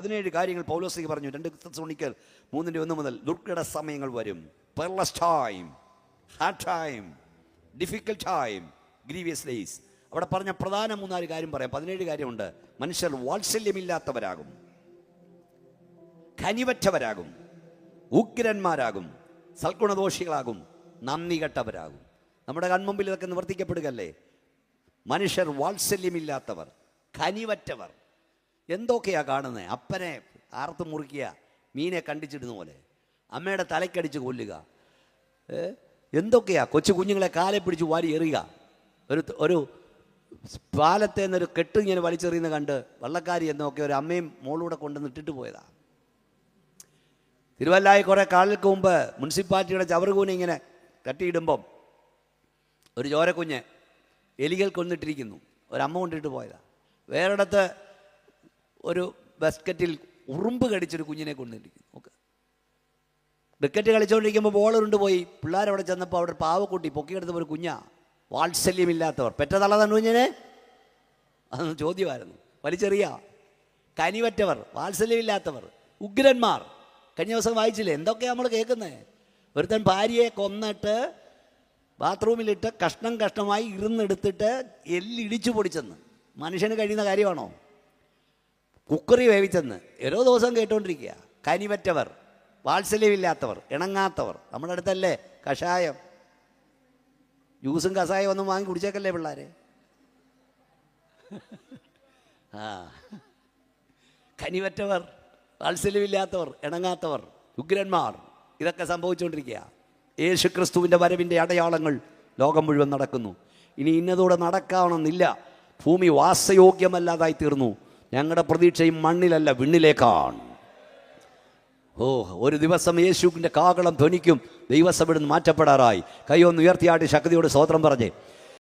17 കാര്യങ്ങൾ പൗലോസ് പറഞ്ഞു. 2 തെസ്സലോനിക്കർ 3:1 മുതൽ ദുർഘട സമയങ്ങൾ വരും. Perilous time, hard time, difficult time, grievous days. അവിടെ പറഞ്ഞ പ്രധാന 3-4 കാര്യം പറയാം. 17 കാര്യമുണ്ട്. മനുഷ്യർ വാത്സല്യമില്ലാത്തവരാകും, കനിവറ്റവരാകും, ഉഗ്രന്മാരാകും, സൽഗുണദോഷികളാകും, നന്ദി കെട്ടവരാകും. നമ്മുടെ കൺമുമ്പിൽ ഇതൊക്കെ നിവർത്തിക്കപ്പെടുകയല്ലേ? മനുഷ്യർ വാത്സല്യമില്ലാത്തവർ, കനിവറ്റവർ. എന്തൊക്കെയാ കാണുന്നത്? അപ്പനെ ആർത്ത് മുറിക്കുക, മീനെ കണ്ടിച്ചിടുന്ന പോലെ, അമ്മയുടെ തലക്കടിച്ച് കൊല്ലുക, എന്തൊക്കെയാ? കൊച്ചു കുഞ്ഞുങ്ങളെ കാലെ പിടിച്ച് വാരി എറിയുക, ഒരു പാലത്തെ നിന്നൊരു കെട്ട് ഇങ്ങനെ വലിച്ചെറിയുന്ന കണ്ട് വള്ളക്കാരി എന്നൊക്കെ ഒരു അമ്മയും മോളൂടെ കൊണ്ടുവന്ന് ഇട്ടിട്ട് പോയതാ. തിരുവല്ലായി കുറേ കാലങ്ങൾക്ക് മുമ്പ് മുനിസിപ്പാലിറ്റിയുടെ ചവറുകൂനെ ഇങ്ങനെ കെട്ടിയിടുമ്പം ഒരു ചോരക്കുഞ്ഞ് എലികൾ കൊന്നിട്ടിരിക്കുന്നു, ഒരമ്മ കൊണ്ടിട്ട് പോയതാ. വേറെയിടത്ത് ഒരു ബസ്ക്കറ്റിൽ ഉറുമ്പ് കടിച്ചൊരു കുഞ്ഞിനെ കൊണ്ടിരിക്കുന്നു. ഓക്കെ, ക്രിക്കറ്റ് കളിച്ചുകൊണ്ടിരിക്കുമ്പോൾ ബോളറുണ്ട് പോയി. പിള്ളേരവിടെ ചെന്നപ്പോൾ അവിടെ പാവക്കുട്ടി പൊക്കിയെടുത്തപ്പോൾ ഒരു കുഞ്ഞാ. വാത്സല്യമില്ലാത്തവർ. പെറ്റതള്ള തന്നെ കുഞ്ഞിനെ, അതൊന്നും ചോദ്യമായിരുന്നു. വലിച്ചെറിയ. കനിവറ്റവർ, വാത്സല്യമില്ലാത്തവർ, ഉഗ്രന്മാർ. കഴിഞ്ഞ ദിവസം വായിച്ചില്ലേ എന്തൊക്കെയാണ് നമ്മൾ കേൾക്കുന്നത്? ഒരുത്തൻ ഭാര്യയെ കൊന്നിട്ട് ബാത്റൂമിലിട്ട് കഷ്ണം കഷ്ണമായി ഇരുന്നെടുത്തിട്ട് എല്ലിടിച്ചു പൊടിച്ചെന്ന്. മനുഷ്യന് കഴിയുന്ന കാര്യമാണോ? കുക്കറി വേവിച്ചെന്ന് ഓരോ ദിവസം കേട്ടുകൊണ്ടിരിക്കുക. കനിവറ്റവർ, വാത്സല്യമില്ലാത്തവർ, ഇണങ്ങാത്തവർ. നമ്മുടെ അടുത്തല്ലേ കഷായം, ജ്യൂസും കഷായം ഒന്നും വാങ്ങി കുടിച്ചേക്കല്ലേ പിള്ളേരെ? കനിവറ്റവർ, വാത്സല്യമില്ലാത്തവർ, ഇണങ്ങാത്തവർ, ഉഗ്രന്മാർ. ഇതൊക്കെ സംഭവിച്ചുകൊണ്ടിരിക്കുക. യേശുക്രിസ്തുവിൻ്റെ വരവിൻ്റെ അടയാളങ്ങൾ ലോകം മുഴുവൻ നടക്കുന്നു. ഇനി ഇന്നതോടെ നടക്കാവണമെന്നില്ല. ഭൂമി വാസയോഗ്യമല്ലാതായി തീർന്നു. ഞങ്ങളുടെ പ്രതീക്ഷയും മണ്ണിലല്ല, വിണ്ണിലേക്കാണ്. ഒരു ദിവസം യേശുവിൻ്റെ കാഹളം ധ്വനിക്കും. ദൈവസഭയിൽ നിന്ന് മാറ്റപ്പെടാറായി. കൈയൊന്ന് ഉയർത്തിയാട്ടി ശക്തിയോട് സ്തോത്രം പറഞ്ഞേ.